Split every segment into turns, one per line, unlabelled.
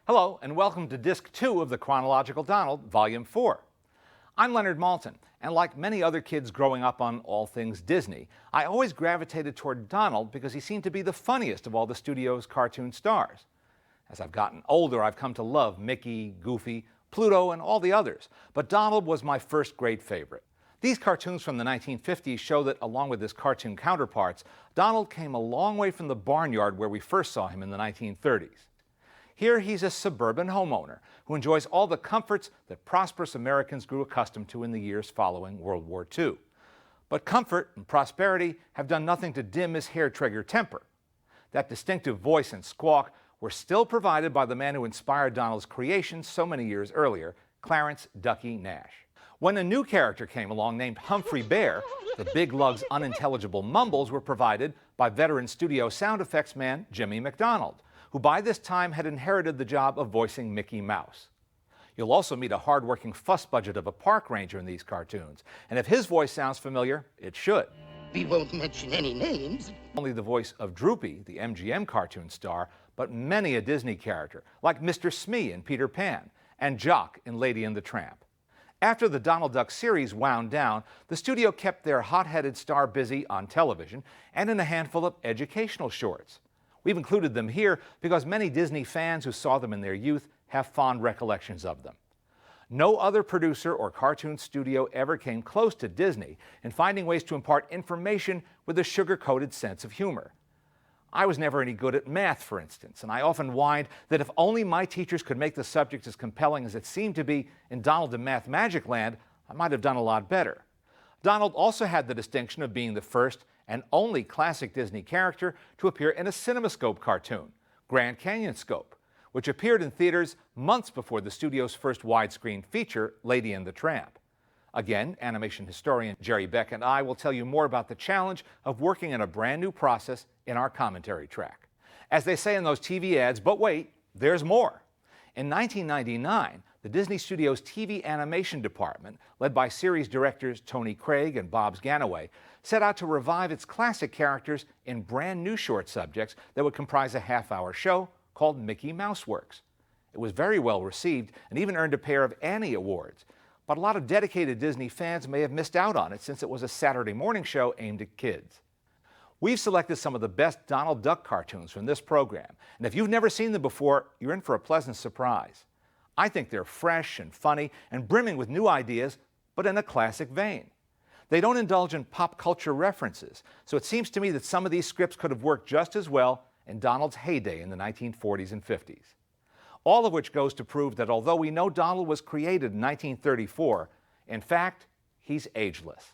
Hello, and welcome to Disc 2 of the Chronological Donald Volume 4. I'm Leonard Maltin, and like many other kids growing up on all things Disney, I always gravitated toward Donald because he seemed to be the funniest of all the studio's cartoon stars. As I've gotten older, I've come to love Mickey, Goofy, Pluto, and all the others, but Donald was my first great favorite. These cartoons from the 1950s show that, along with his cartoon counterparts, Donald came a long way from the barnyard where we first saw him in the 1930s. Here he's a suburban homeowner who enjoys all the comforts that prosperous Americans grew accustomed to in the years following World War II. But comfort and prosperity have done nothing to dim his hair-trigger temper. That distinctive voice and squawk were still provided by the man who inspired Donald's creation so many years earlier, Clarence Ducky Nash. When a new character came along named Humphrey Bear, the big lug's unintelligible mumbles were provided by veteran studio sound effects man Jimmy McDonald, who by this time had inherited the job of voicing Mickey Mouse. You'll also meet a hard-working fuss budget of a park ranger in these cartoons, and if his voice sounds familiar, it should.
We won't mention any names.
Only the voice of Droopy, the MGM cartoon star, but many a Disney character, like Mr. Smee in Peter Pan and Jock in Lady and the Tramp. After the Donald Duck series wound down, the studio kept their hot-headed star busy on television and in a handful of educational shorts. We've included them here because many Disney fans who saw them in their youth have fond recollections of them. No other producer or cartoon studio ever came close to Disney in finding ways to impart information with a sugar-coated sense of humor. I was never any good at math, for instance, and I often whined that if only my teachers could make the subject as compelling as it seemed to be in Donald and Math Magic Land, I might have done a lot better. Donald also had the distinction of being the first and only classic Disney character to appear in a CinemaScope cartoon, Grand Canyonscope, which appeared in theaters months before the studio's first widescreen feature, Lady and the Tramp. Again, animation historian Jerry Beck and I will tell you more about the challenge of working in a brand new process in our commentary track. As they say in those TV ads, but wait, there's more. In 1999, the Disney Studios TV animation department, led by series directors Tony Craig and Bob Ganaway, set out to revive its classic characters in brand new short subjects that would comprise a half-hour show called Mickey Mouse Works. It was very well received and even earned a pair of Annie Awards. But a lot of dedicated Disney fans may have missed out on it since it was a Saturday morning show aimed at kids. We've selected some of the best Donald Duck cartoons from this program, and if you've never seen them before, you're in for a pleasant surprise. I think they're fresh and funny and brimming with new ideas, but in a classic vein. They don't indulge in pop culture references, so it seems to me that some of these scripts could have worked just as well in Donald's heyday in the 1940s and 50s. All of which goes to prove that although we know Donald was created in 1934, in fact, he's ageless.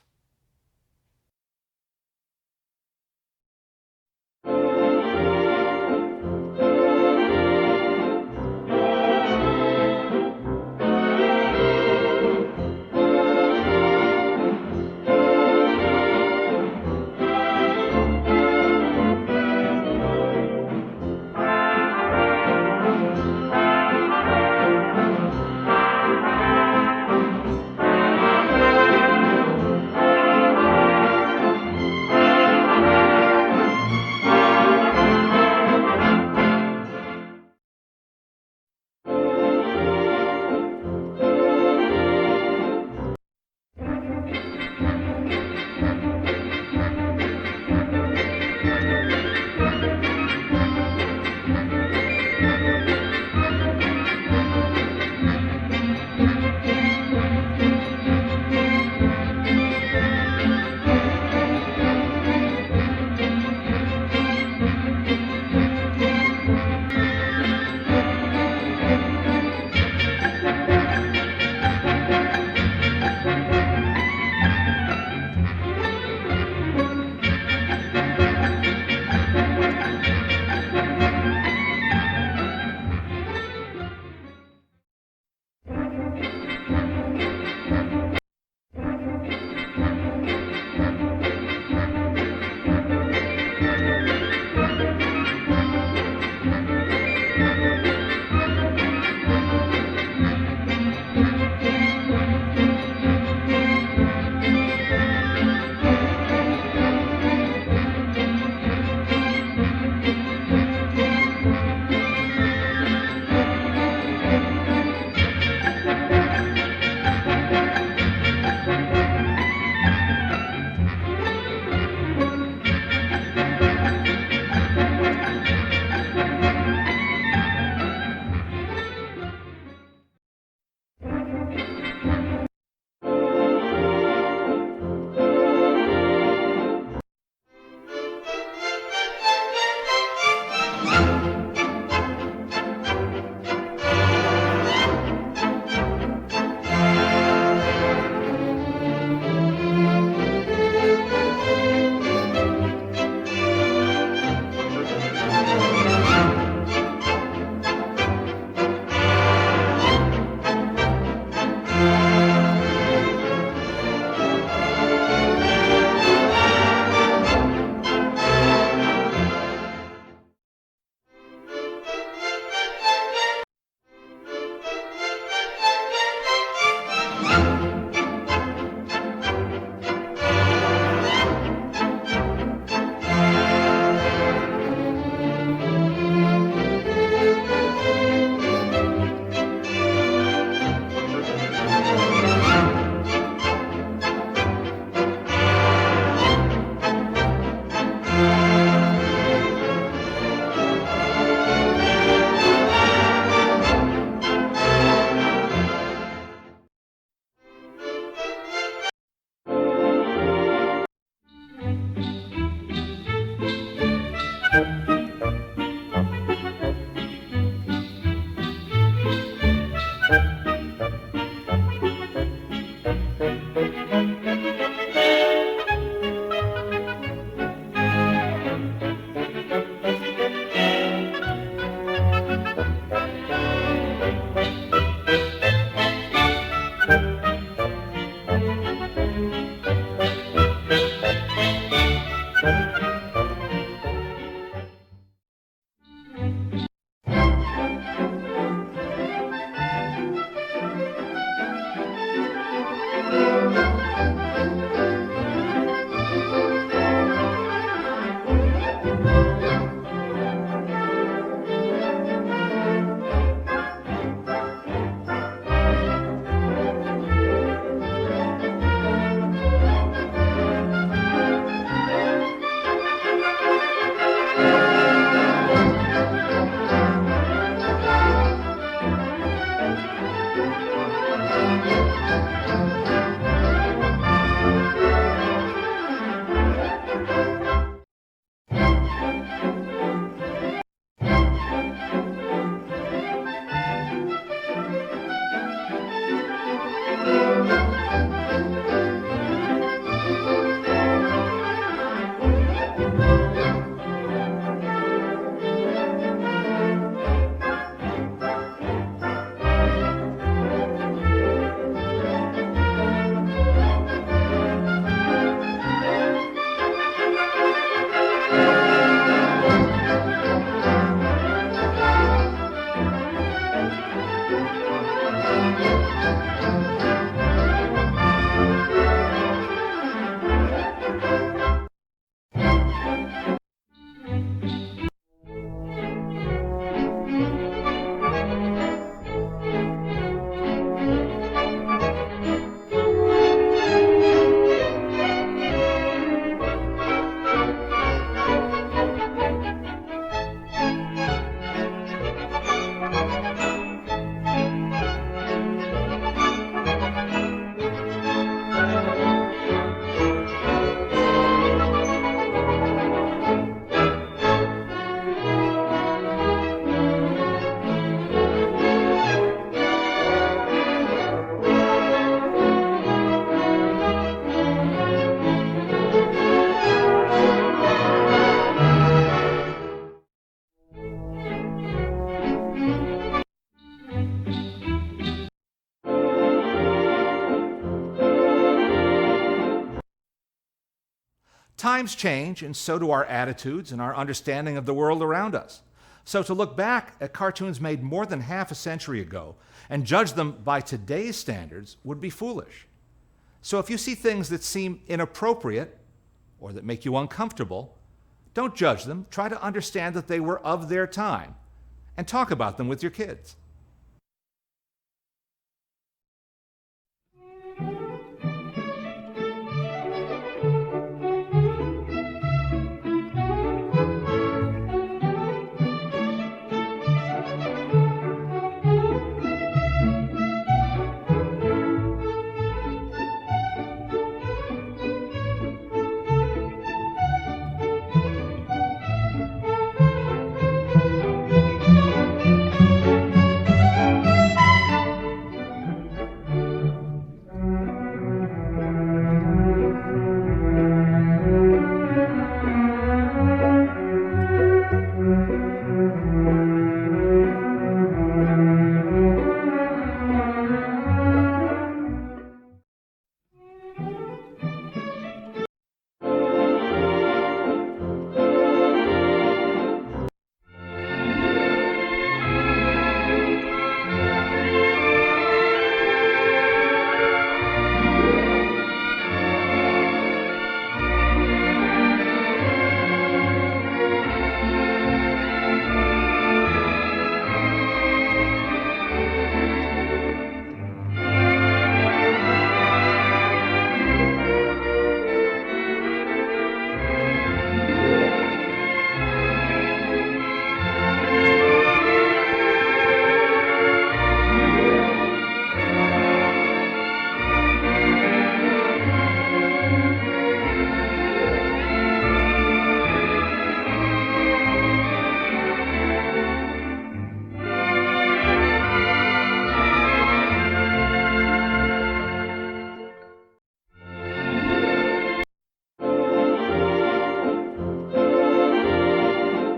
Times change, and so do our attitudes and our understanding of the world around us. So to look back at cartoons made more than half a century ago and judge them by today's standards would be foolish. So if you see things that seem inappropriate or that make you uncomfortable, don't judge them. Try to understand that they were of their time and talk about them with your kids.